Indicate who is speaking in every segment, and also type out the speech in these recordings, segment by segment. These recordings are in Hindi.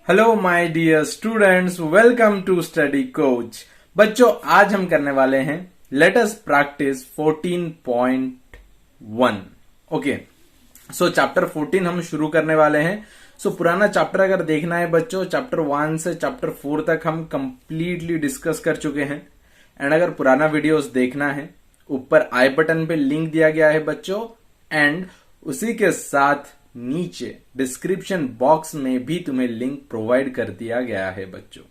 Speaker 1: Hello my dear students, welcome to Study Coach. बच्चों, आज हम करने वाले हैं let us practice 14.1। Okay, so chapter 14 हम शुरू करने वाले हैं। सो पुराना चैप्टर अगर देखना है बच्चों, चैप्टर 1 से चैप्टर 4 तक हम कंप्लीटली डिस्कस कर चुके हैं। एंड अगर पुराना वीडियोस देखना है, ऊपर आई बटन पे लिंक दिया गया है बच्चों, एंड उसी के साथ नीचे डिस्क्रिप्शन बॉक्स में भी तुम्हें लिंक प्रोवाइड कर दिया गया है बच्चों।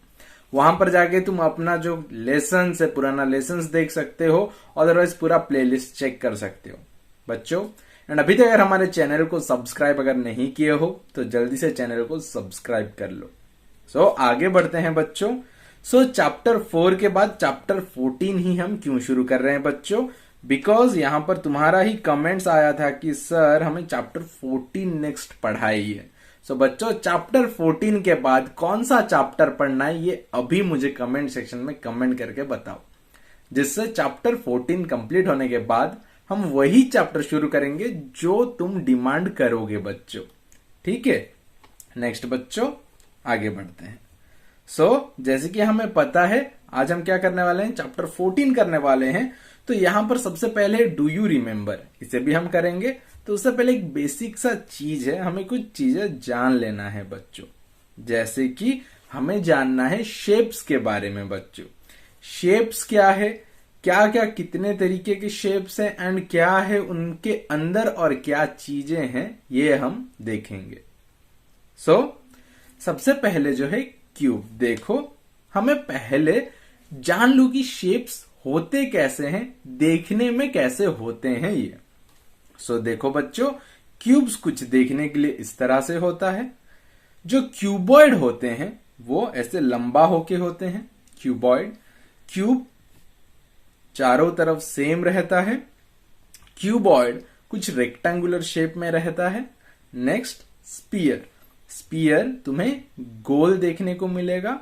Speaker 1: वहां पर जाके तुम अपना जो लेसन है, पुराना लेसन देख सकते हो, अदरवाइज पूरा प्लेलिस्ट चेक कर सकते हो बच्चों। एंड अभी तक अगर हमारे चैनल को सब्सक्राइब अगर नहीं किए हो तो जल्दी से चैनल को सब्सक्राइब कर लो। सो आगे बढ़ते हैं बच्चों। सो चैप्टर 4 के बाद चैप्टर 14 ही हम क्यों शुरू कर रहे हैं बच्चों? बिकॉज यहां पर तुम्हारा ही कमेंट्स आया था कि सर हमें चैप्टर 14 नेक्स्ट पढ़ाइए। सो बच्चों, चैप्टर 14 के बाद कौन सा चैप्टर पढ़ना है ये अभी मुझे कमेंट सेक्शन में कमेंट करके बताओ, जिससे चैप्टर 14 कंप्लीट होने के बाद हम वही चैप्टर शुरू करेंगे जो तुम डिमांड करोगे बच्चों। ठीक है, नेक्स्ट बच्चों आगे बढ़ते हैं। जैसे कि हमें पता है आज हम क्या करने वाले हैं, चैप्टर 14 करने वाले हैं। तो यहां पर सबसे पहले डू यू रिमेंबर, इसे भी हम करेंगे। तो उससे पहले एक बेसिक सा चीज है, हमें कुछ चीजें जान लेना है बच्चों। जैसे कि हमें जानना है शेप्स के बारे में बच्चों। शेप्स क्या है, क्या क्या कितने तरीके के शेप्स हैं, एंड क्या है उनके अंदर और क्या चीजें हैं, ये हम देखेंगे। सबसे पहले जो है क्यूब। देखो, हमें पहले जान लो कि शेप्स होते कैसे हैं, देखने में कैसे होते हैं ये। देखो बच्चों, क्यूब्स कुछ देखने के लिए इस तरह से होता है। जो क्यूबॉइड होते हैं वो ऐसे लंबा होके होते हैं, क्यूबॉइड। क्यूब चारों तरफ सेम रहता है। क्यूबॉइड कुछ रेक्टेंगुलर शेप में रहता है। नेक्स्ट स्पीयर, स्पीयर तुम्हें गोल देखने को मिलेगा।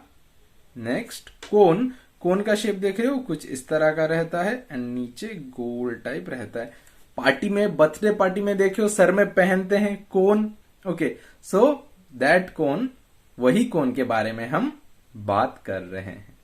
Speaker 1: नेक्स्ट कोन, कोन का शेप देख रहे हो, कुछ इस तरह का रहता है एंड नीचे गोल टाइप रहता है। पार्टी में, बर्थडे पार्टी में देखे हो सर में पहनते हैं कोन। ओके, सो दैट कोन, वही कोन के बारे में हम बात कर रहे हैं।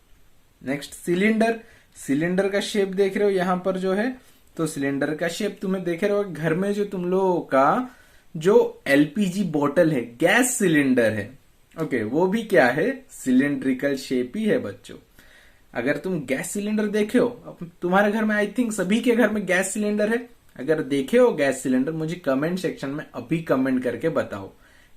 Speaker 1: नेक्स्ट सिलेंडर, सिलेंडर का शेप देख रहे हो यहां पर जो है। तो सिलेंडर का शेप तुम्हें देख रहे हो, घर में जो तुम लोगों का जो एलपीजी बोतल है, गैस सिलेंडर है, ओके, वो भी क्या है, सिलेंड्रिकल शेप ही है बच्चों। अगर तुम गैस सिलेंडर देखे हो, अब तुम्हारे घर में, आई थिंक सभी के घर में गैस सिलेंडर है। अगर देखे हो गैस सिलेंडर, मुझे कमेंट सेक्शन में अभी कमेंट करके बताओ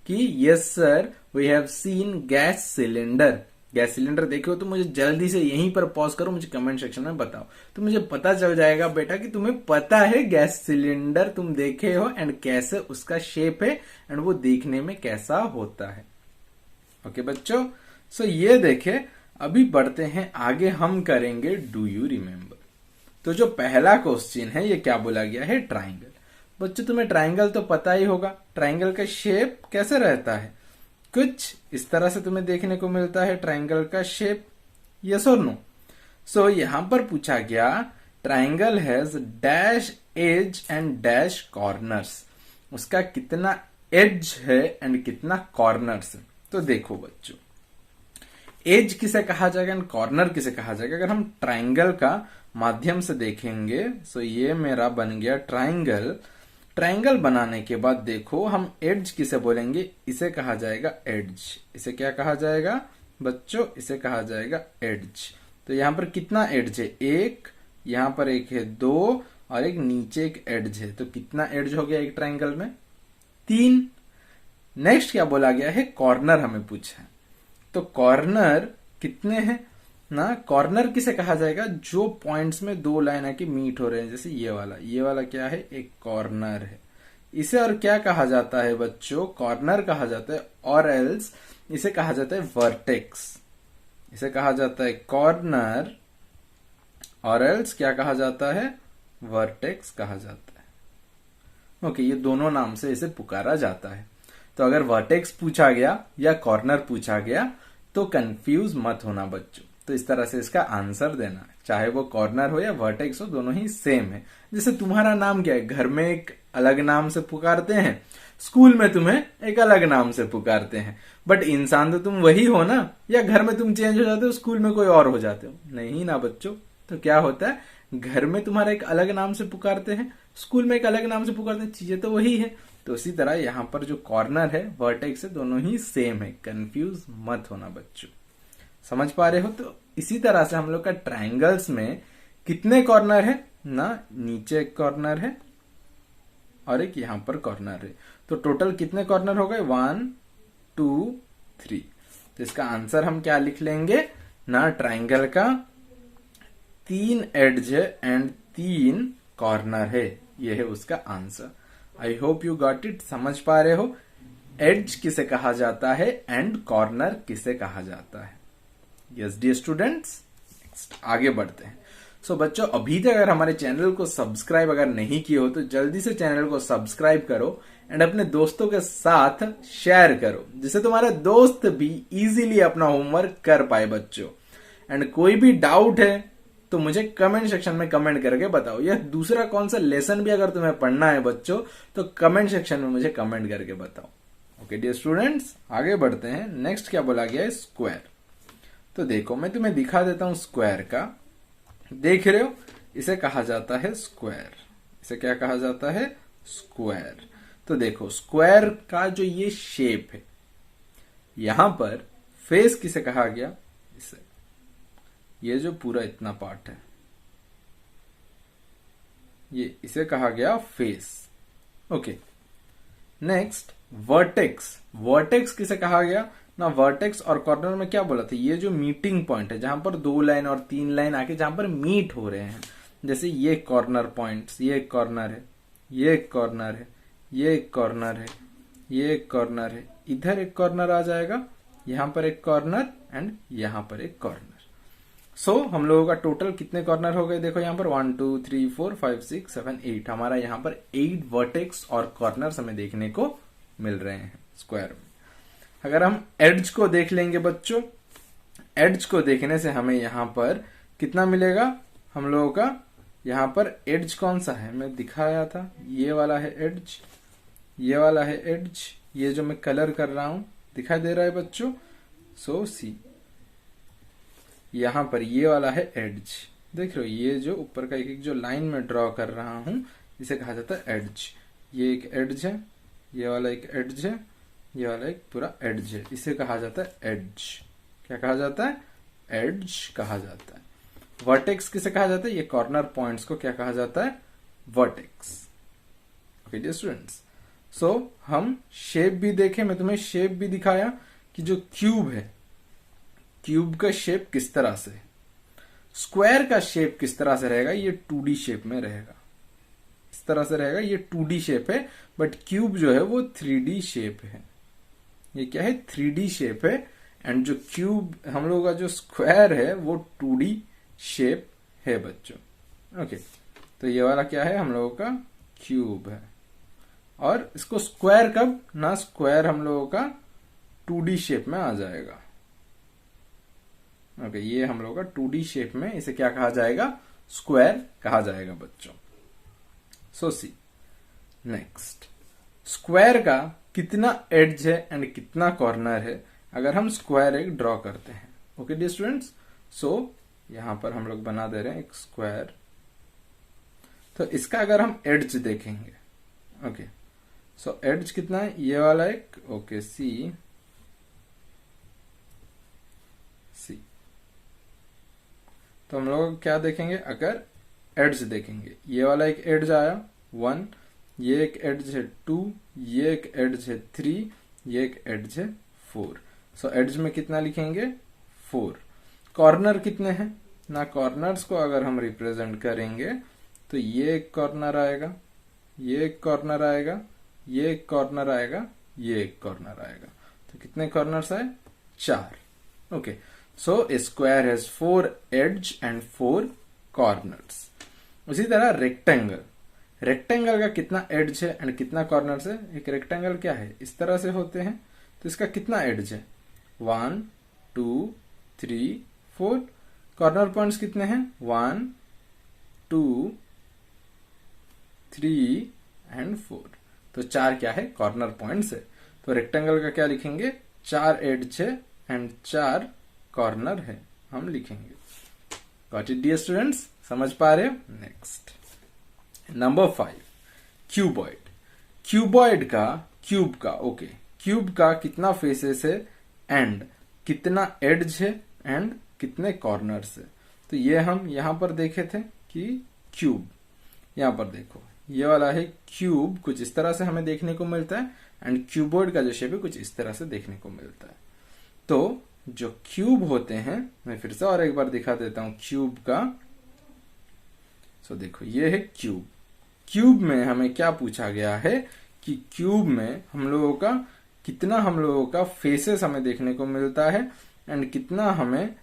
Speaker 1: कि yes sir we have seen gas cylinder. Gas cylinder देखे हो तो मुझे जल्दी से यहीं पर पॉज करो, मुझे कमेंट सेक्शन में बताओ, तो मुझे पता चल जाएगा बेटा कि तुम्हें पता है गैस सिलेंडर तुम देखे हो एंड कैसे उसका शेप है एंड वो देखने में कैसा होता है। ओके बच्चों, ये देखे। अभी बढ़ते हैं आगे, हम करेंगे डू यू रिमेंबर। तो जो पहला क्वेश्चन है ये क्या बोला गया है, ट्राइंगल। बच्चों तुम्हें ट्राइंगल तो पता ही होगा, ट्राइंगल का शेप कैसे रहता है, कुछ इस तरह से तुम्हें देखने को मिलता है ट्राइंगल का शेप। यस और नो? यहां पर पूछा गया triangle has dash edge and dash corners, उसका कितना एज है एंड कितना कॉर्नर्स है। तो देखो बच्चों, एज किसे कहा जाएगा एंड कॉर्नर किसे कहा जाएगा, अगर हम ट्राइंगल का माध्यम से देखेंगे। ये मेरा बन गया ट्राइंगल। ट्राइंगल बनाने के बाद देखो हम एड्ज किसे बोलेंगे, इसे कहा जाएगा एड्ज। इसे क्या कहा जाएगा बच्चों, इसे कहा जाएगा एड्ज। तो यहां पर कितना एड्ज है, एक, यहां पर एक है, दो, और एक नीचे एक एड्ज है। तो कितना एड्ज हो गया एक ट्राइंगल में, 3। नेक्स्ट क्या बोला गया है, कॉर्नर हमें पूछा है। तो कॉर्नर कितने हैं ना, कॉर्नर किसे कहा जाएगा, जो पॉइंट्स में दो लाइन आके मीट हो रहे हैं, जैसे ये वाला क्या है, एक कॉर्नर है। इसे और क्या कहा जाता है बच्चों, कॉर्नर कहा जाता है, और एल्स इसे कहा जाता है वर्टेक्स। इसे कहा जाता है कॉर्नर, और एल्स क्या कहा जाता है, वर्टेक्स कहा जाता है। ओके, ये दोनों नाम से इसे पुकारा जाता है। तो अगर वर्टेक्स पूछा गया या कॉर्नर पूछा गया तो कंफ्यूज मत होना बच्चों। तो इस तरह से इसका आंसर देना, चाहे वो कॉर्नर हो या वर्टेक्स हो, दोनों ही सेम है। जैसे तुम्हारा नाम क्या है, घर में एक अलग नाम से पुकारते हैं, स्कूल में तुम्हें एक अलग नाम से पुकारते हैं, बट इंसान तो तुम वही हो ना, या घर में तुम चेंज हो जाते हो, स्कूल में कोई और हो जाते हो, नहीं ना बच्चों। तो क्या होता है, घर में तुम्हारा एक अलग नाम से पुकारते हैं, स्कूल में एक अलग नाम से पुकारते हैं, चीजें तो वही है। तो इसी तरह यहाँ पर जो कॉर्नर है, वर्टेक्स है, दोनों ही सेम है, कंफ्यूज मत होना बच्चों। समझ पा रहे हो? तो इसी तरह से हम लोग का ट्रायंगल्स में कितने कॉर्नर है ना, नीचे एक कॉर्नर है और एक यहां पर कॉर्नर है, तो टोटल कितने कॉर्नर हो गए, 1 2 3। तो इसका आंसर हम क्या लिख लेंगे ना, ट्रायंगल का 3 एड्ज है एंड 3 कॉर्नर है, यह है उसका answer. I hope you got it. समझ पा रहे हो एड्ज किसे कहा जाता है एंड कॉर्नर किसे कहा जाता है। यस डियर स्टूडेंट्स, नेक्स्ट आगे बढ़ते हैं। सो बच्चों, अभी तक अगर हमारे चैनल को सब्सक्राइब अगर नहीं किए हो तो जल्दी से चैनल को सब्सक्राइब करो एंड अपने दोस्तों के साथ शेयर करो, जिससे तुम्हारे दोस्त भी इजीली अपना होमवर्क कर पाए बच्चों। एंड कोई भी डाउट है तो मुझे कमेंट सेक्शन में कमेंट करके बताओ, या दूसरा कौन सा लेसन भी अगर तुम्हें पढ़ना है बच्चों तो कमेंट सेक्शन में मुझे कमेंट करके बताओ। ओके डियर स्टूडेंट्स, आगे बढ़ते हैं। नेक्स्ट क्या बोला गया है, स्क्वायर। तो देखो मैं तुम्हें दिखा देता हूं स्क्वायर का, देख रहे हो, इसे कहा जाता है स्क्वायर। इसे क्या कहा जाता है, स्क्वायर। तो देखो स्क्वायर का जो ये शेप है, यहां पर फेस किसे कहा गया, इसे, ये जो पूरा इतना पार्ट है, ये इसे कहा गया face. Okay, next vertex. Vertex किसे कहा गया ना, वर्टेक्स और कॉर्नर में क्या बोला था, ये जो मीटिंग पॉइंट है, जहां पर 2 लाइन और 3 लाइन आके जहां पर मीट हो रहे हैं, जैसे ये कॉर्नर पॉइंट्स, ये एक कॉर्नर है, ये एक कॉर्नर है, ये एक कॉर्नर है, ये एक कॉर्नर है, इधर एक कॉर्नर आ जाएगा, यहां पर एक कॉर्नर एंड यहां पर एक कॉर्नर। सो हम लोगों का टोटल कितने कॉर्नर हो गए, देखो यहाँ पर 1 2 3 4 5 6 7 8, हमारा यहाँ पर 8 वर्टेक्स और कॉर्नर्स हमें देखने को मिल रहे हैं स्क्वायर में। अगर हम एड्ज को देख लेंगे बच्चों, एड्ज को देखने से हमें यहां पर कितना मिलेगा, हम लोगों का यहां पर एड्ज कौन सा है, मैं दिखाया था, ये वाला है एड्ज, ये वाला है एड्ज, ये जो मैं कलर कर रहा हूं दिखाई दे रहा है बच्चों। सो सी, यहां पर ये वाला है एड्ज, देख रहे हो, ये जो ऊपर का एक जो लाइन में ड्रॉ कर रहा हूं इसे कहा जाता है एड्ज। ये एक एड्ज है, ये वाला एक एड्ज है, ये वाला एक पूरा एड्ज है, इसे कहा जाता है एड्ज। क्या कहा जाता है, एड्ज कहा जाता है। वर्टेक्स किसे कहा जाता है, ये कॉर्नर पॉइंट्स को क्या कहा जाता है, वर्टेक्स। ओके डियर स्टूडेंट्स, सो हम शेप भी देखें, मैं तुम्हें शेप भी दिखाया कि जो क्यूब है, क्यूब का शेप किस तरह से, स्क्वायर का शेप किस तरह से रहेगा, ये 2D शेप में रहेगा, इस तरह से रहेगा, ये 2D शेप है, बट क्यूब जो है वो 3D शेप है। ये क्या है, 3D शेप है, एंड जो क्यूब हम लोगों का जो स्क्वायर है वो 2D शेप है बच्चों। ओके, तो ये वाला क्या है, हम लोगों का क्यूब है, और इसको स्क्वायर कब ना, स्क्वायर हम लोगों का 2D शेप में आ जाएगा। ओके, ये हम लोगों का 2D शेप में, इसे क्या कहा जाएगा, स्क्वायर कहा जाएगा बच्चों। सो सी, नेक्स्ट स्क्वायर का कितना एड्ज है एंड कितना कॉर्नर है, अगर हम स्क्वायर एक ड्रॉ करते हैं। ओके डियर स्टूडेंट्स, सो यहां पर हम लोग बना दे रहे हैं एक स्क्वायर। तो इसका अगर हम एड्ज देखेंगे, ओके, सो एड्ज कितना है, ये वाला एक, ओके सी सी, तो हम लोग क्या देखेंगे, अगर एड्ज देखेंगे, ये वाला एक एड्ज आया 1, ये एक एड्ज है 2, ये एक एड्ज है 3, ये एक एड्ज है 4। सो एड्ज में कितना लिखेंगे, 4। कॉर्नर कितने हैं ना, कॉर्नर्स को अगर हम रिप्रेजेंट करेंगे तो ये एक कॉर्नर आएगा, ये एक कॉर्नर आएगा, ये एक कॉर्नर आएगा, ये एक कॉर्नर आएगा, तो कितने कॉर्नर्स आए, 4। Okay, so A square has 4 edge and 4 corners. उसी तरह रेक्टेंगल, रेक्टेंगल का कितना एड्ज है एंड कितना कॉर्नर्स है, एक रेक्टेंगल क्या है, इस तरह से होते हैं, तो इसका कितना एड्ज है, 1 2 3 4, कॉर्नर पॉइंट्स कितने हैं? 1 2 3 एंड 4। तो 4 क्या है? कॉर्नर पॉइंट्स है। तो रेक्टेंगल का क्या लिखेंगे? 4 एड्ज है एंड 4 कॉर्नर है, हम लिखेंगे। Got it dear students? समझ पा रहे हो? Next number 5, cuboid. क्यूबॉइड का, क्यूब का, ओके, क्यूब का कितना फेसेस है एंड कितना एड्ज है एंड कितने कॉर्नर्स है? तो ये हम यहां पर देखे थे कि क्यूब, यहां पर देखो ये वाला है क्यूब, कुछ इस तरह से हमें देखने को मिलता है एंड क्यूबॉइड का जो शेप है कुछ इस तरह से देखने को मिलता है। तो जो क्यूब होते हैं, मैं फिर से और एक बार दिखा देता हूं क्यूब का। सो देखो ये है क्यूब। क्यूब में हमें क्या पूछा गया है कि क्यूब में हम लोगों का फेसेस हमें देखने को मिलता है एंड कितना हमें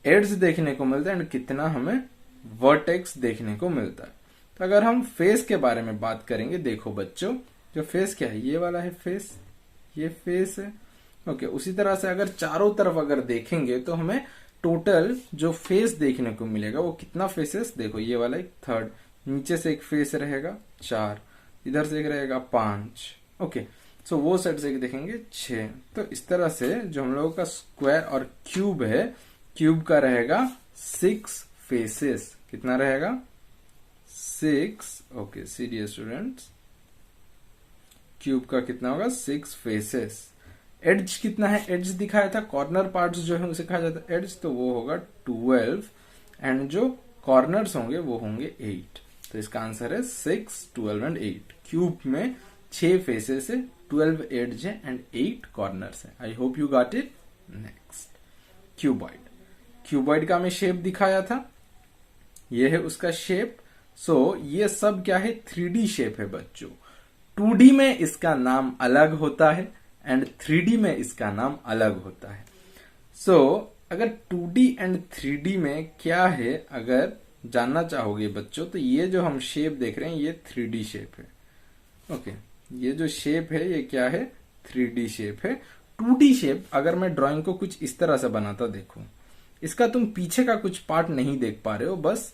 Speaker 1: एड्स देखने को मिलता है एंड कितना हमें वर्टेक्स देखने को मिलता है। तो अगर हम फेस के बारे में बात करेंगे, देखो बच्चों, जो फेस क्या है, ये वाला है फेस, ये फेस है, ओके। उसी तरह से अगर चारों तरफ अगर देखेंगे तो हमें टोटल जो फेस देखने को मिलेगा वो कितना फेसेस, देखो ये वाला एक थर्ड, नीचे से एक फेस रहेगा 4, इधर से एक रहेगा 5, ओके। सो वो साइड से एक देखेंगे 6। तो इस तरह से जो हम लोगों का स्क्वायर और क्यूब है, क्यूब का रहेगा 6 फेसेस। कितना रहेगा? 6, ओके। सीरियस स्टूडेंट्स, क्यूब का कितना होगा? 6 फेसेस। एड्ज कितना है? एड्ज दिखाया था, कॉर्नर पार्ट्स जो है उसे कहा जाता है एड्ज, तो वो होगा 12 एंड जो कॉर्नर्स होंगे वो होंगे 8। तो इसका आंसर है 6, 12 एंड 8। क्यूब में 6 फेसेस है, 12 एड्ज है एंड 8 कॉर्नर्स है। I hope you got it. Next cuboid. Cuboid का हमें शेप दिखाया था, ये है उसका शेप। सो ये सब क्या है? 3D शेप है बच्चों। 2D में इसका नाम अलग होता है एंड 3D में इसका नाम अलग होता है। सो अगर 2D एंड 3D में क्या है अगर जानना चाहोगे बच्चों, तो ये जो हम शेप देख रहे हैं ये 3D शेप है, ओके। ये जो शेप है ये क्या है? 3D शेप है। 2D शेप अगर मैं ड्राइंग को कुछ इस तरह से बनाता, देखो इसका तुम पीछे का कुछ पार्ट नहीं देख पा रहे हो, बस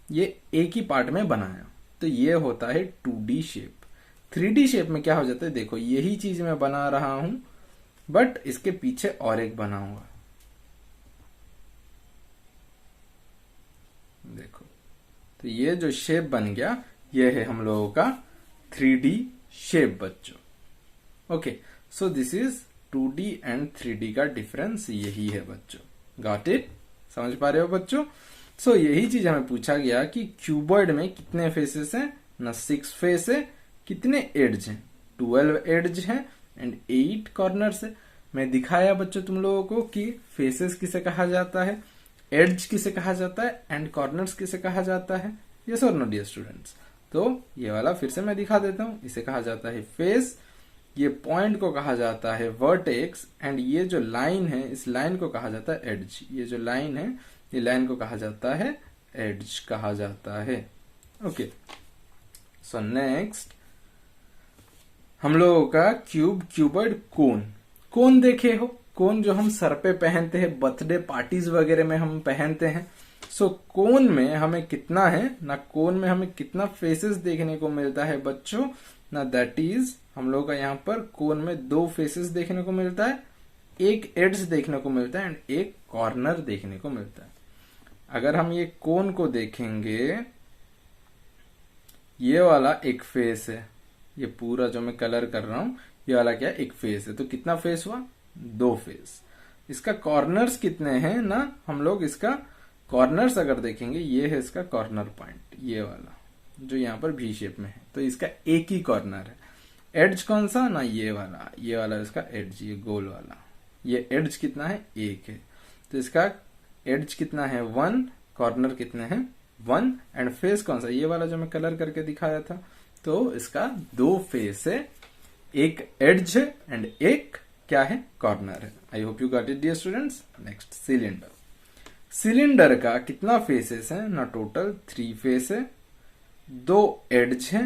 Speaker 1: ये एक ही पार्ट में बनाया, तो ये होता है 2D शेप। 3D शेप में क्या हो जाता है? देखो यही चीज मैं बना रहा हूं बट इसके पीछे और एक बनाऊंगा, देखो। तो ये जो शेप बन गया ये है हम लोगों का 3D शेप बच्चों, okay. So this is 2D and 3D का डिफरेंस यही है बच्चों। Got it? समझ पा रहे हो बच्चों? सो यही चीज हमें पूछा गया कि क्यूबॉइड में कितने फेसेस हैं ना, 6 फेस है, कितने एड्ज हैं, 12 एड्ज हैं एंड 8 कॉर्नर्स है। मैं दिखाया बच्चों तुम लोगों को कि फेसेस किसे कहा जाता है, एड्ज किसे कहा जाता है एंड कॉर्नर्स किसे कहा जाता है। यस और नो डियर स्टूडेंट्स? तो ये वाला फिर से मैं दिखा देता हूं, इसे कहा जाता है फेस, ये पॉइंट को कहा जाता है वर्टेक्स एंड ये जो लाइन है इस लाइन को कहा जाता है एड्ज। ये जो लाइन है ये लाइन को कहा जाता है एड्ज कहा जाता है, ओके। सो नेक्स्ट हम लोगों का क्यूबॉइड कोन। कोन देखे हो? कोन जो हम सर पे पहनते हैं, बर्थडे पार्टीज वगैरह में हम पहनते हैं। सो कोन में हमें कितना है ना, कोन में हमें कितना फेसेस देखने को मिलता है बच्चों ना, दैट इज हम लोग का यहाँ पर कोन में 2 फेसेस देखने को मिलता है, एक एड्स देखने को मिलता है एंड एक कॉर्नर देखने को मिलता है। अगर हम ये कोन को देखेंगे, ये वाला एक फेस है, ये पूरा जो मैं कलर कर रहा हूं ये वाला क्या? एक फेस है। तो कितना फेस हुआ? 2 फेस। इसका कॉर्नर्स कितने हैं ना, हम लोग इसका कॉर्नर्स अगर देखेंगे, ये है इसका कॉर्नर पॉइंट, ये वाला जो यहाँ पर भी शेप में है, तो इसका एक ही कॉर्नर है। एड्ज कौन सा ना, ये वाला इसका एड्ज, ये गोल वाला, ये एड्ज कितना है? 1 है। तो इसका एड्ज कितना है? 1, कॉर्नर कितने हैं? 1 एंड फेस कौन सा? ये वाला जो मैं कलर करके दिखाया था। तो इसका 2 फेस है, एक एड्ज है एंड एक क्या है? कॉर्नर है। I hope you got it dear students. Next cylinder. Cylinder का कितना फेसेस है ना, टोटल 3 फेस है, 2 एड्ज है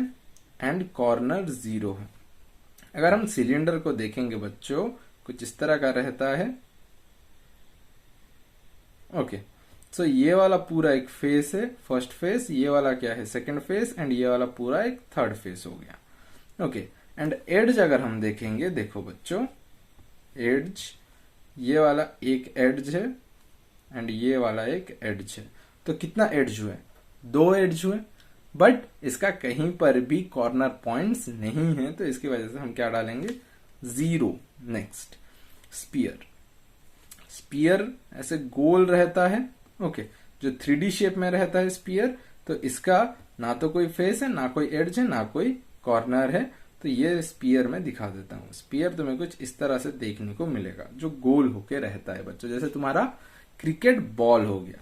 Speaker 1: एंड कॉर्नर 0 है। अगर हम सिलेंडर को देखेंगे बच्चों, कुछ इस तरह का रहता है, ओके। सो ये वाला पूरा एक फेस है, फर्स्ट फेस, ये वाला क्या है, सेकंड फेस, एंड ये वाला पूरा एक थर्ड फेस हो गया। ओके, एंड एड्ज अगर हम देखेंगे, देखो बच्चों, एड्ज, ये वाला एक एड्ज है एंड ये वाला एक एड्ज है। तो कितना एड्ज हुए, 2 एड्ज हुए, बट इसका कहीं पर भी कॉर्नर पॉइंट्स नहीं है, तो इसकी वजह से हम क्या डालेंगे, 0। Next, spear. स्पीयर ऐसे गोल रहता है, ओके, जो 3D शेप में रहता है स्पीयर, तो इसका ना तो कोई फेस है, ना कोई एड्ज है, ना कोई कॉर्नर है। तो ये स्पीयर में दिखा देता हूं। स्पीयर तुम्हें कुछ इस तरह से देखने को मिलेगा, जो गोल होके रहता है बच्चों। जैसे तुम्हारा क्रिकेट बॉल हो गया,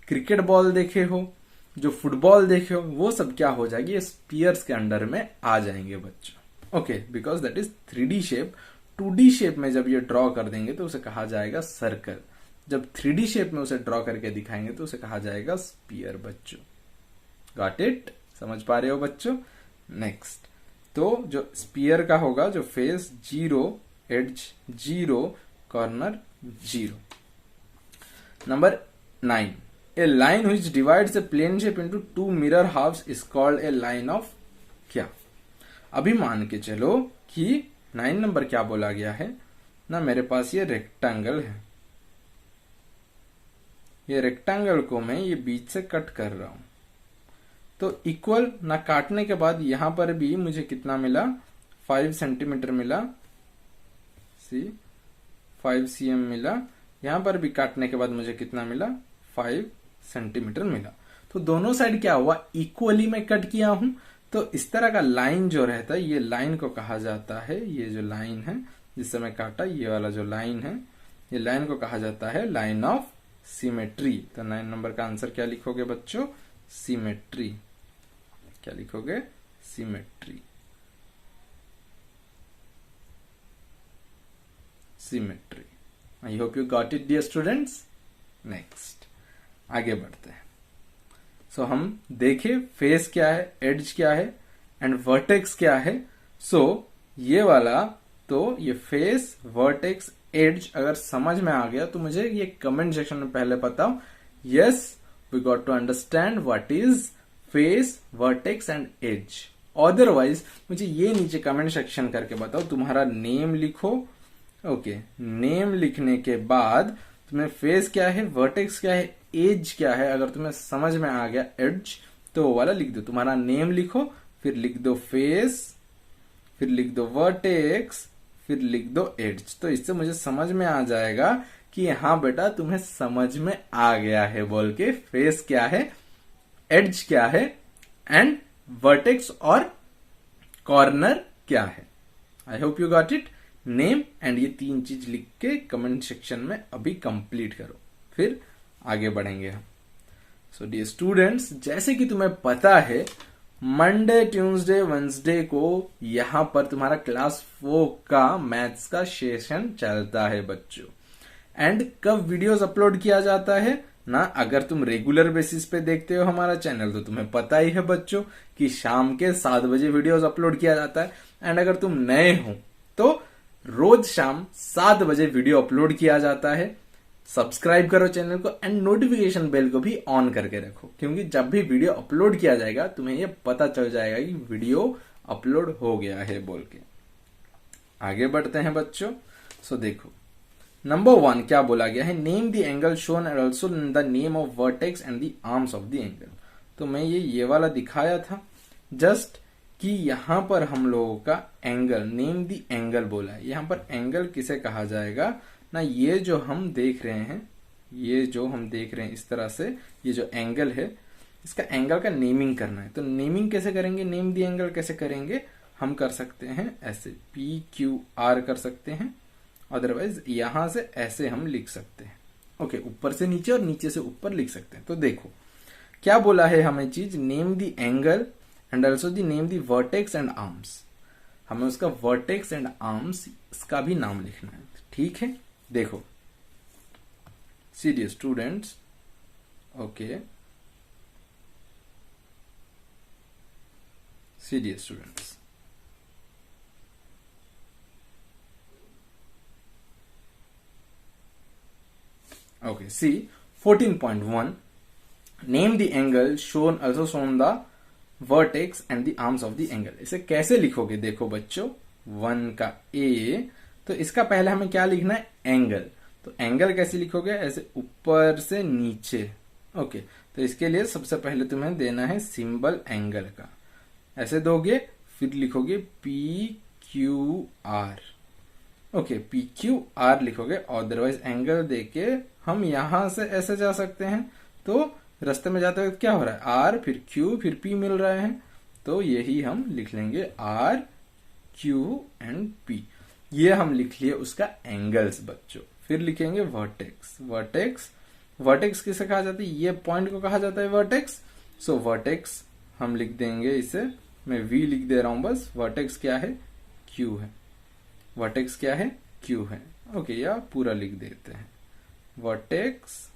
Speaker 1: क्रिकेट बॉल देखे हो, जो फुटबॉल देखे हो, वो सब क्या हो जाएगी, ये स्पीयर्स के अंडर में आ जाएंगे बच्चों। Okay, because that is 3D shape. 2D shape में जब ये ड्रॉ कर देंगे तो उसे कहा जाएगा सर्कल। जब 3D शेप में उसे ड्रॉ करके दिखाएंगे तो उसे कहा जाएगा स्पीयर बच्चों। Got it? समझ पा रहे हो बच्चों? नेक्स्ट, तो जो स्पीयर का होगा, जो face 0, edge 0, corner 0। Number 9, a line which divides a plane shape into 2 mirror halves is called a line of क्या? अभी मान के चलो कि 9 नंबर क्या बोला गया है ना, मेरे पास ये रेक्टेंगल है, ये रेक्टेंगल को मैं ये बीच से कट कर रहा हूं, तो इक्वल ना काटने के बाद यहां पर भी मुझे कितना मिला, 5 सेंटीमीटर मिला, 5 cm मिला, यहां पर भी काटने के बाद मुझे कितना मिला, 5 सेंटीमीटर मिला। तो दोनों साइड क्या हुआ, इक्वली मैं कट किया हूं। तो इस तरह का लाइन जो रहता है, ये लाइन को कहा जाता है, ये जो लाइन है जिससे मैं काटा, ये वाला जो लाइन है, ये लाइन को कहा जाता है लाइन ऑफ सिमेट्री। तो 9 नंबर का आंसर क्या लिखोगे बच्चों, सिमेट्री। क्या लिखोगे, symmetry. Symmetry. I hope you got it dear students. Next, आगे बढ़ते हैं। सो हम देखे फेस क्या है, एड्ज क्या है एंड वर्टेक्स क्या है। सो ये वाला, तो ये फेस, वर्टेक्स, एड्ज अगर समझ में आ गया तो मुझे ये कमेंट सेक्शन में पहले बताओ, yes we got to understand what is face, vertex and edge. Otherwise मुझे ये नीचे कमेंट सेक्शन करके बताओ, तुम्हारा नेम लिखो। ओके, नेम लिखने के बाद तुम्हें फेस क्या है, वर्टेक्स क्या है, एज क्या है, अगर तुम्हें समझ में आ गया एड्ज, तो वो वाला लिख दो। तुम्हारा नेम लिखो, फिर लिख दो फेस, फिर लिख दो वर्टेक्स, फिर लिख दो एड्ज। तो इससे मुझे समझ में आ जाएगा कि हाँ बेटा तुम्हें समझ में आ गया है बोल के, फेस क्या है, एड्ज क्या है एंड वर्टेक्स और कॉर्नर क्या है। I hope you got it. Name and ये 3 चीज लिख के कमेंट सेक्शन में अभी कंप्लीट करो, फिर आगे बढ़ेंगे हम। सो डियर स्टूडेंट्स, जैसे कि तुम्हें पता है मंडे, ट्यूसडे, वेंसडे को यहां पर तुम्हारा क्लास 4 का मैथ्स का सेशन चलता है बच्चों। एंड कब वीडियोस अपलोड किया जाता है ना, अगर तुम रेगुलर बेसिस पे देखते हो हमारा चैनल तो तुम्हें पता ही है बच्चों कि शाम के 7 बजे वीडियोस अपलोड किया जाता है। एंड अगर तुम नए हो तो रोज शाम 7 बजे वीडियो अपलोड किया जाता है। सब्सक्राइब करो चैनल को एंड नोटिफिकेशन बेल को भी ऑन करके रखो, क्योंकि जब भी वीडियो अपलोड किया जाएगा तुम्हें ये पता चल जाएगा कि वीडियो अपलोड हो गया है बोल के। आगे बढ़ते हैं बच्चों। सो देखो, नंबर 1 क्या बोला गया है, name the angle shown and also the name of vertex and the arms of the angle. तो मैं ये वाला दिखाया था जस्ट कि यहां पर हम लोगों का एंगल, नेम द एंगल बोला है। यहां पर एंगल किसे कहा जाएगा ना, ये जो हम देख रहे हैं, ये जो हम देख रहे हैं इस तरह से, ये जो एंगल है इसका एंगल का नेमिंग करना है। तो नेमिंग कैसे करेंगे, नेम द एंगल कैसे करेंगे, हम कर सकते हैं ऐसे, PQR कर सकते हैं, अदरवाइज यहां से ऐसे हम लिख सकते हैं। ओके, ऊपर से नीचे और नीचे से ऊपर लिख सकते हैं। तो देखो क्या बोला है हमें चीज, name the angle and also the name the vertex and arms. हमें उसका वर्टेक्स एंड आर्म्स इसका भी नाम लिखना है, ठीक है। देखो see dear students, okay, see dear students, okay, see 14.1 name the angle shown also shown the vertex and the arms of the angle. इसे कैसे लिखोगे? देखो बच्चों, 1 का ए, तो इसका पहले हमें क्या लिखना है? एंगल। तो एंगल कैसे लिखोगे? ऐसे ऊपर से नीचे। ओके, तो इसके लिए सबसे पहले तुम्हें देना है सिंबल एंगल का, ऐसे दोगे, फिर लिखोगे P Q R. Okay, P Q R लिखोगे। अदरवाइज एंगल देके हम यहां से ऐसे जा सकते हैं, तो रास्ते में जाते हुए क्या हो रहा है? आर फिर क्यू फिर पी मिल रहे हैं, तो यही हम लिख लेंगे आर क्यू एंड पी। ये हम लिख लिए उसका एंगल्स बच्चों। फिर लिखेंगे वर्टेक्स। वर्टेक्स, वर्टेक्स किसे कहा जाता है? ये पॉइंट को कहा जाता है वर्टेक्स। सो वर्टेक्स हम लिख देंगे, इसे मैं वी लिख दे रहा हूं बस। वर्टेक्स क्या है? क्यू है। वर्टेक्स क्या है? क्यू है। ओके, या पूरा लिख देते हैं, vertex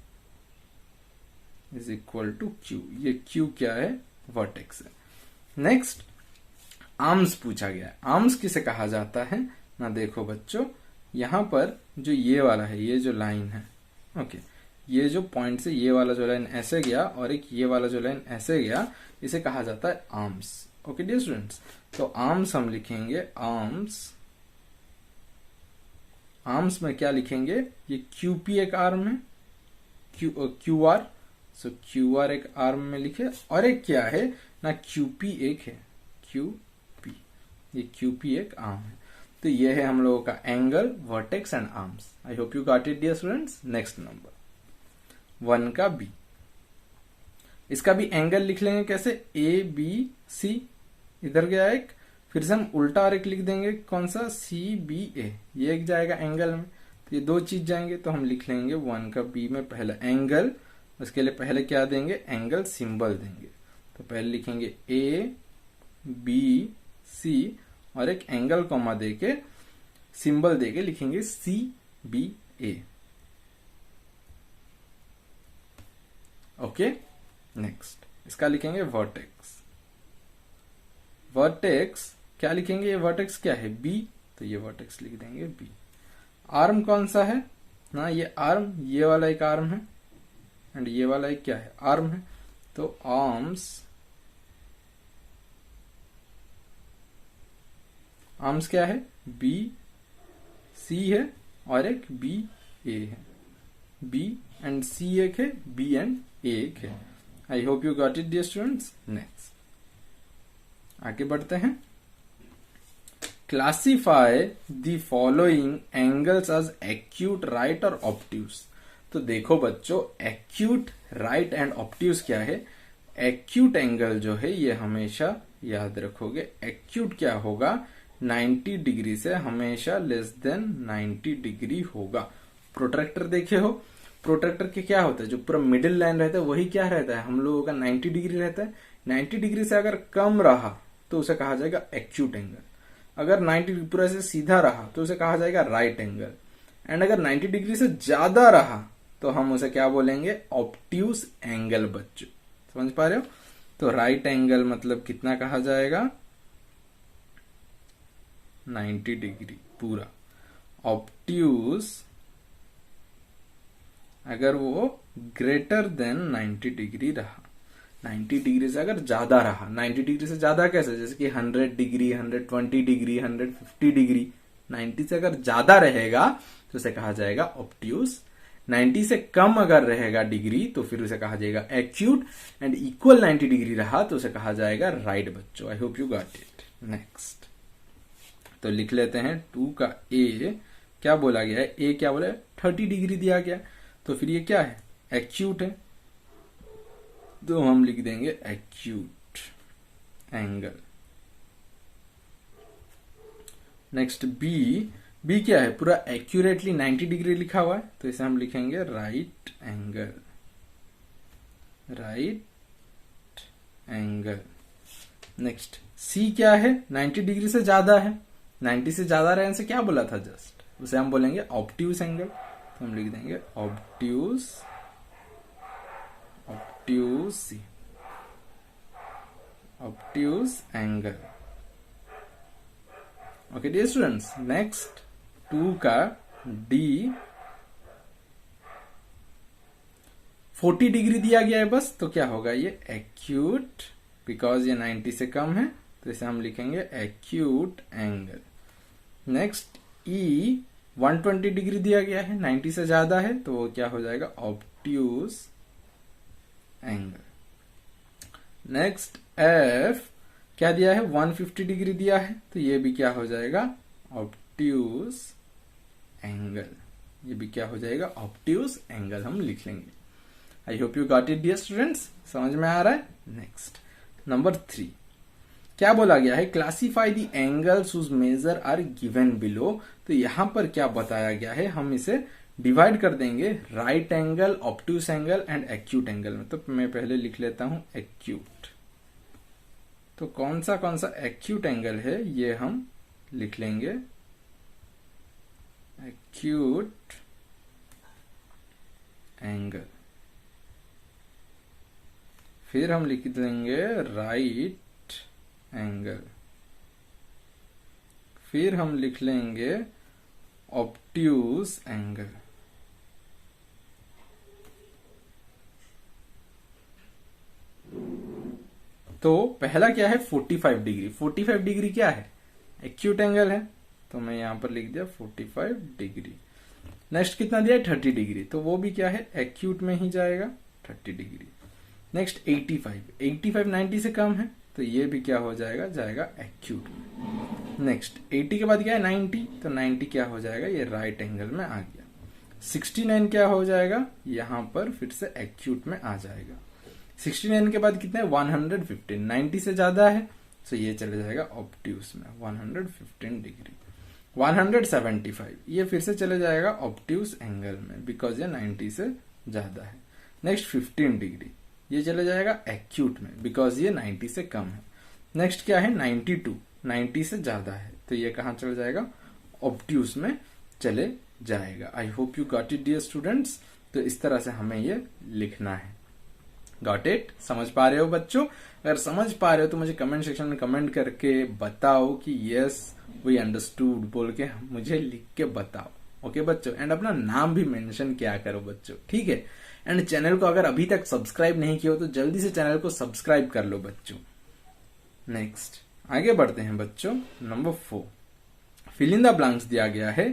Speaker 1: is equal to Q. ये क्यू क्या है? वर्टेक्स है। नेक्स्ट, आर्म्स पूछा गया है। आर्म्स किसे कहा जाता है ना? देखो बच्चों, यहां पर जो ये वाला है, ये जो लाइन है, ओके, ये जो पॉइंट से ये वाला जो लाइन ऐसे गया और एक ये वाला जो लाइन ऐसे गया, इसे कहा जाता है आर्म्स। ओके डियर स्टूडेंट्स, तो आर्म्स हम लिखेंगे आर्म्स। आर्म्स में क्या लिखेंगे? ये क्यूपी एक आर्म है, क्यू आर। सो क्यू आर एक आर्म में लिखे, और एक क्या है ना? क्यूपी एक है, क्यूपी। ये क्यूपी एक आर्म है। तो ये है हम लोगों का angle, vertex and arms. I hope you got it dear students. Next number 1 का बी। इसका भी एंगल लिख लेंगे कैसे? ए बी सी, इधर गया एक, फिर से हम उल्टा और एक लिख देंगे, कौन सा? सी बी ए। ये एक जाएगा एंगल में, तो ये दो चीज जाएंगे, तो हम लिख लेंगे 1 का बी में पहले एंगल। उसके लिए पहले क्या देंगे? एंगल सिंबल देंगे। तो पहले लिखेंगे ए बी सी और एक एंगल कॉमा देके सिंबल देके लिखेंगे सी बी ए। ओके, नेक्स्ट इसका लिखेंगे वर्टेक्स। वर्टेक्स क्या लिखेंगे? ये वर्टेक्स क्या है? बी, तो ये वर्टेक्स लिख देंगे बी। आर्म कौन सा है ना? ये आर्म, ये वाला एक आर्म है, एंड ये वाला एक क्या है? आर्म है। तो आर्म्स, आर्म्स क्या है? बी सी है और एक बी ए है। बी एंड सी एक है, बी एंड ए एक है। I hope you got it dear students. Next आगे बढ़ते हैं। Classify the following angles as acute, right और ऑब्ट्यूज। तो देखो बच्चों, एक्यूट, राइट एंड ऑब्ट्यूज क्या है? एक्यूट एंगल जो है ये हमेशा याद रखोगे, एक्यूट क्या होगा? 90 डिग्री से हमेशा लेस देन 90 डिग्री होगा। प्रोट्रैक्टर देखे हो? प्रोट्रैक्टर के क्या होता है? जो पूरा मिडिल लाइन रहता है वही क्या रहता है? हम लोगों का 90 डिग्री रहता है। 90 डिग्री से अगर कम रहा तो उसे कहा जाएगा एक्यूट एंगल। अगर 90 डिग्री पूरा से सीधा रहा तो उसे कहा जाएगा राइट एंगल। एंड अगर 90 डिग्री से ज्यादा रहा तो हम उसे क्या बोलेंगे? Obtuse angle. बच्चों समझ पा रहे हो? तो राइट एंगल मतलब कितना कहा जाएगा? 90 डिग्री पूरा। ऑब्ट्यूज अगर वो ग्रेटर देन 90 डिग्री रहा, 90 डिग्री से अगर ज्यादा रहा, 90 डिग्री से ज्यादा कैसे? जैसे कि 100 डिग्री, 120 डिग्री, 150 डिग्री, 90 से अगर ज्यादा रहेगा तो उसे कहा जाएगा ऑब्ट्यूज। 90 से कम अगर रहेगा डिग्री तो फिर उसे कहा जाएगा एक्यूट, एंड इक्वल 90 डिग्री रहा तो उसे कहा जाएगा राइट। बच्चों आई hope you got it. Next तो लिख लेते हैं 2 का ए। क्या बोला गया है? ए क्या बोला है? 30 डिग्री दिया गया, तो फिर ये क्या है? एक्यूट है, तो हम लिख देंगे acute angle. Next B. B क्या है? पूरा एक्यूरेटली 90 डिग्री लिखा हुआ है, तो इसे हम लिखेंगे right angle. Right angle. Next C क्या है? 90 डिग्री से ज्यादा है। 90 से ज्यादा रहने से क्या बोला था जस्ट? उसे हम बोलेंगे ऑब्ट्यूज एंगल, तो हम लिख देंगे obtuse, obtuse see, obtuse angle. Okay dear students. Next 2 का डी। 40 डिग्री दिया गया है बस, तो क्या होगा ये एक्यूट, बिकॉज ये 90 से कम है, तो इसे हम लिखेंगे एक्यूट एंगल। नेक्स्ट ई 120 डिग्री दिया गया है, 90 से ज्यादा है, तो वो क्या हो जाएगा ऑब्ट्यूज एंगल। नेक्स्ट एफ क्या दिया है 150 डिग्री दिया है, तो ये भी क्या हो जाएगा ऑब्ट्यूज एंगल, ये भी क्या हो जाएगा ऑब्ट्यूज एंगल हम लिख लेंगे। I hope you got it dear students, समझ में आ रहा है। नेक्स्ट नंबर 3 क्या बोला गया है, classify the angles whose measure are given below. तो यहां पर क्या बताया गया है, हम इसे डिवाइड कर देंगे right angle, obtuse angle and acute angle में। तो मैं पहले लिख लेता हूं एक्यूट। तो कौन सा एक्यूट एंगल है ये हम लिख लेंगे एक्यूट एंगल। फिर हम लिख देंगे राइट एंगल, फिर हम लिख लेंगे ऑब्ट्यूज एंगल। तो पहला क्या है 45 डिग्री, 45 डिग्री क्या है एक्यूट एंगल है, तो मैं यहां पर लिख दिया 45 डिग्री। नेक्स्ट कितना दिया है 30 डिग्री, तो वो भी क्या है एक्यूट में ही जाएगा 30 डिग्री। नेक्स्ट 85 90 से कम है, तो ये भी क्या हो जाएगा एक्यूट में। नेक्स्ट 80 के बाद क्या है 90, तो 90 क्या हो जाएगा ये राइट एंगल में आ गया। 69 क्या हो जाएगा यहां पर फिर से एक्यूट में आ जाएगा। 69 के बाद कितने 115, 90 से ज्यादा है, तो ये चले जाएगा ऑब्ट्यूज में 115 डिग्री। 175 ये फिर से चले जाएगा ऑब्ट्यूज एंगल में, बिकॉज ये 90 से ज्यादा है। नेक्स्ट 15 डिग्री ये चले जाएगा एक्यूट में, बिकॉज ये 90 से कम है। नेक्स्ट क्या है 92, 90 से ज्यादा है, तो ये कहां चले जाएगा ऑब्ट्यूज में चले जाएगा। I hope you got it dear students. तो इस तरह से हमें ये लिखना है। गॉट इट, समझ पा रहे हो बच्चों? अगर समझ पा रहे हो तो मुझे कमेंट सेक्शन में कमेंट करके बताओ कि यस वी अंडरस्टूड बोल के मुझे लिख के बताओ। ओके बच्चों, एंड अपना नाम भी मेंशन किया करो बच्चों, ठीक है। एंड चैनल को अगर अभी तक सब्सक्राइब नहीं किया हो तो जल्दी से चैनल को सब्सक्राइब कर लो बच्चों। नेक्स्ट आगे बढ़ते हैं बच्चों। Number 4 fill in the blanks दिया गया है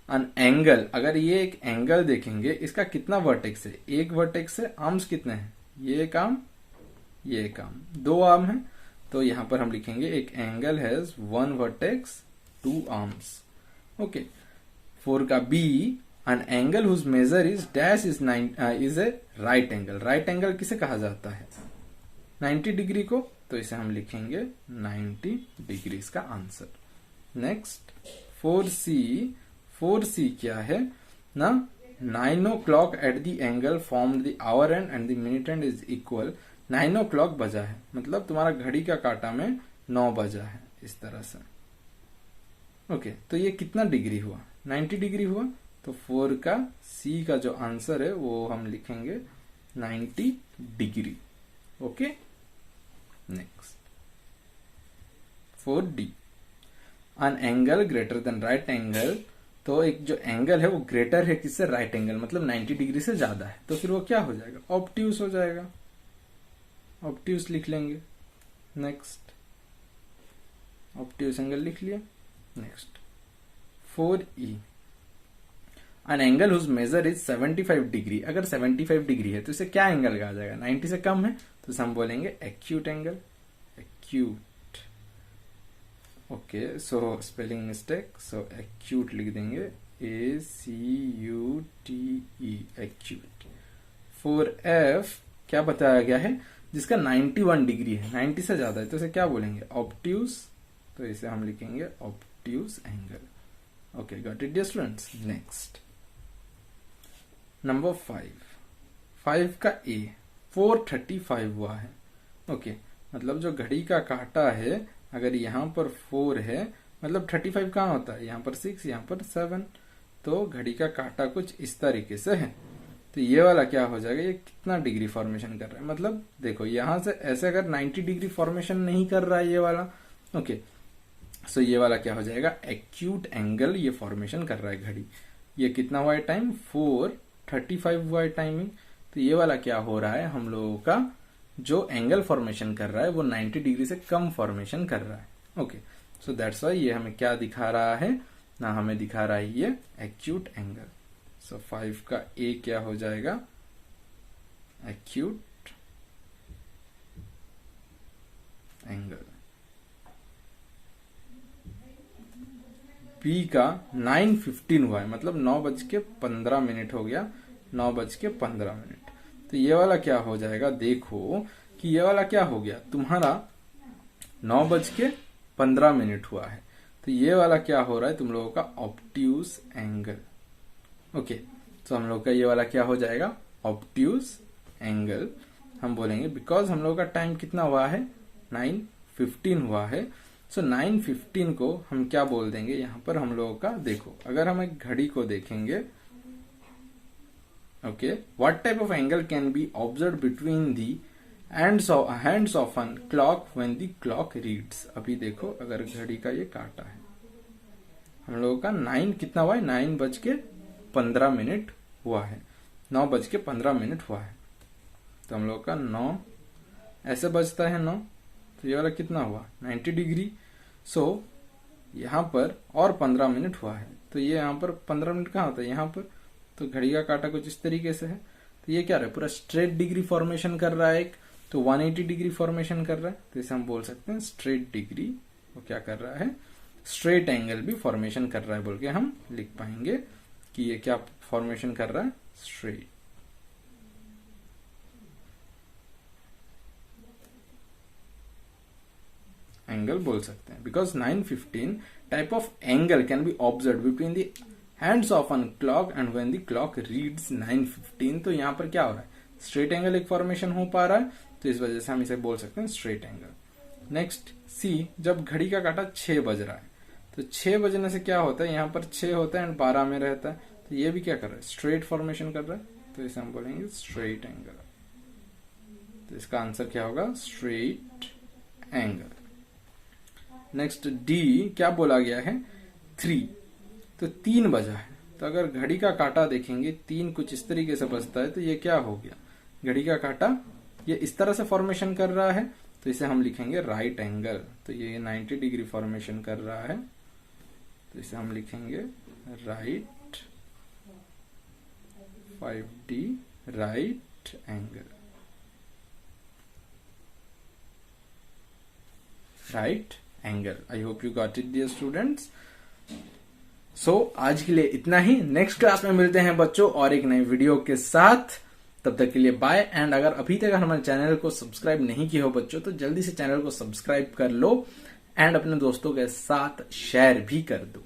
Speaker 1: अन एंगल। अगर ये एक एंगल देखेंगे, इसका कितना वर्टेक्स है, एक वर्टेक्स है, आर्म्स कितने हैं, ये एक आर्म, ये एक आर्म, 2 आर्म है, तो यहां पर हम लिखेंगे एक angle has 1 vertex 2 arms. Okay 4 का B an angle whose measure is dash is a right angle। Right angle किसे कहा जाता है 90 डिग्री को, तो इसे हम लिखेंगे 90 डिग्री इसका आंसर। नेक्स्ट 4C क्या है ना, 9 o'clock at the angle form the our and and the minute and is equal. 9 o'clock बजा है, मतलब तुम्हारा घड़ी का कांटा में 9 बजा है, इस तरह से। ओके तो ये कितना डिग्री हुआ 90 डिग्री हुआ, तो 4 का सी का जो आंसर है वो हम लिखेंगे 90 degree. Okay next 4D an angle greater than right angle. तो एक जो एंगल है वो ग्रेटर है किससे, राइट एंगल, मतलब 90 डिग्री से ज्यादा है, तो फिर वो क्या हो जाएगा ऑब्ट्यूज हो जाएगा, ऑब्ट्यूज लिख लेंगे। नेक्स्ट ऑब्ट्यूज एंगल लिख लिया। Next 4E an angle whose measure is 75 degree. अगर 75 डिग्री है तो इसे क्या एंगल कहा जाएगा, 90 से कम है, तो इसे हम बोलेंगे acute angle, acute. Okay so spelling mistake, so acute लिख देंगे ACUTE, एक्यूट। 4F क्या बताया गया है, जिसका 91 डिग्री है, 90 से ज्यादा है, तो इसे क्या बोलेंगे ऑब्ट्यूज, तो इसे हम लिखेंगे obtuse angle. Okay got it dear students. Next number 5 का A 435 हुआ है। ओके मतलब जो घड़ी का कांटा है अगर यहाँ पर 4 है, मतलब 35 कहाँ होता है, यहाँ पर 6, यहाँ पर 7, तो घड़ी का कांटा कुछ इस तरीके से है। तो ये वाला क्या हो जाएगा, ये कितना डिग्री फॉर्मेशन कर रहा है, मतलब देखो यहां से ऐसे अगर 90 डिग्री फॉर्मेशन नहीं कर रहा है ये वाला, ओके सो ये वाला क्या हो जाएगा एक्यूट एंगल ये फॉर्मेशन कर रहा है घड़ी। ये कितना हुआ है टाइम 4:35 हुआ है टाइमिंग, तो ये वाला क्या हो रहा है, हम लोगों का जो एंगल फॉर्मेशन कर रहा है वो 90 डिग्री से कम फॉर्मेशन कर रहा है। ओके, सो दैट्स वाई ये हमें क्या दिखा रहा है ना, हमें दिखा रहा है ये एक्यूट एंगल। सो 5 का ए क्या हो जाएगा, एक्यूट एंगल। बी का 9:15 हुआ है, मतलब 9:15 हो गया, 9:15। तो ये वाला क्या हो जाएगा, देखो कि ये वाला क्या हो गया तुम्हारा 9:15 हुआ है। तो ये वाला क्या हो रहा है तुम लोगों का ऑब्ट्यूज एंगल। ओके, तो हम लोग का ये वाला क्या हो जाएगा, ऑब्ट्यूज एंगल। हम बोलेंगे बिकॉज हम लोग का टाइम कितना हुआ है, 9:15 हुआ है। सो 9:15 को हम क्या बोल देंगे यहाँ पर हम लोगों का, देखो अगर हम एक घड़ी को देखेंगे, okay, what type of angle can be observe between the hands of an clock when the clock reads. अभी देखो अगर घड़ी का ये काटा है, हम लोगों का 9 कितना हुआ है, 9:15 हुआ है, 9:15 हुआ है। तो हम लोग का 9 ऐसे बजता है 9, तो ये वाला कितना हुआ 90 डिग्री। सो यहाँ पर और 15 मिनट हुआ है, तो ये यहाँ पर 15 मिनट कहाँ होता है, यहाँ पर। तो घड़ी का काटा कुछ इस तरीके से है, तो ये क्या रहा है, पूरा स्ट्रेट डिग्री फॉर्मेशन कर रहा है एक, तो 180 डिग्री फॉर्मेशन कर रहा है। तो इसे हम बोल सकते हैं स्ट्रेट डिग्री, वो क्या कर रहा है, स्ट्रेट एंगल भी फॉर्मेशन कर रहा है बोल के हम लिख पाएंगे कि ये क्या फॉर्मेशन कर रहा है, स्ट्रेट एंगल बोल सकते हैं। Because 9:15 type of angle can be observe between the hands of an clock and when the clock reads 9:15। तो यहाँ पर क्या हो रहा है, स्ट्रेट एंगल एक फॉर्मेशन हो पा रहा है, तो इस वजह से हम इसे बोल सकते हैं स्ट्रेट एंगल। नेक्स्ट सी, जब घड़ी का काटा 6 बज रहा है, तो 6 बजने से क्या होता है, यहाँ पर 6 होता है एंड 12 में रहता है, तो ये भी क्या कर रहा है, स्ट्रेट फॉर्मेशन कर रहा है, तो इसे हम बोलेंगे स्ट्रेट एंगल। तो इसका आंसर क्या होगा, स्ट्रेट एंगल। नेक्स्ट डी, क्या बोला गया है, 3, तो 3 बजा है। तो अगर घड़ी का काटा देखेंगे 3 कुछ इस तरीके से बजता है, तो ये क्या हो गया, घड़ी का काटा ये इस तरह से फॉर्मेशन कर रहा है, तो इसे हम लिखेंगे राइट एंगल। तो ये 90 डिग्री फॉर्मेशन कर रहा है, तो इसे हम लिखेंगे right 5D right angle, right angle. I hope you got it dear students. So आज के लिए इतना ही, नेक्स्ट क्लास में मिलते हैं बच्चों और एक नई वीडियो के साथ। तब तक के लिए बाय। एंड अगर अभी तक हमारे चैनल को सब्सक्राइब नहीं किया हो बच्चों, तो जल्दी से चैनल को सब्सक्राइब कर लो एंड अपने दोस्तों के साथ शेयर भी कर दो।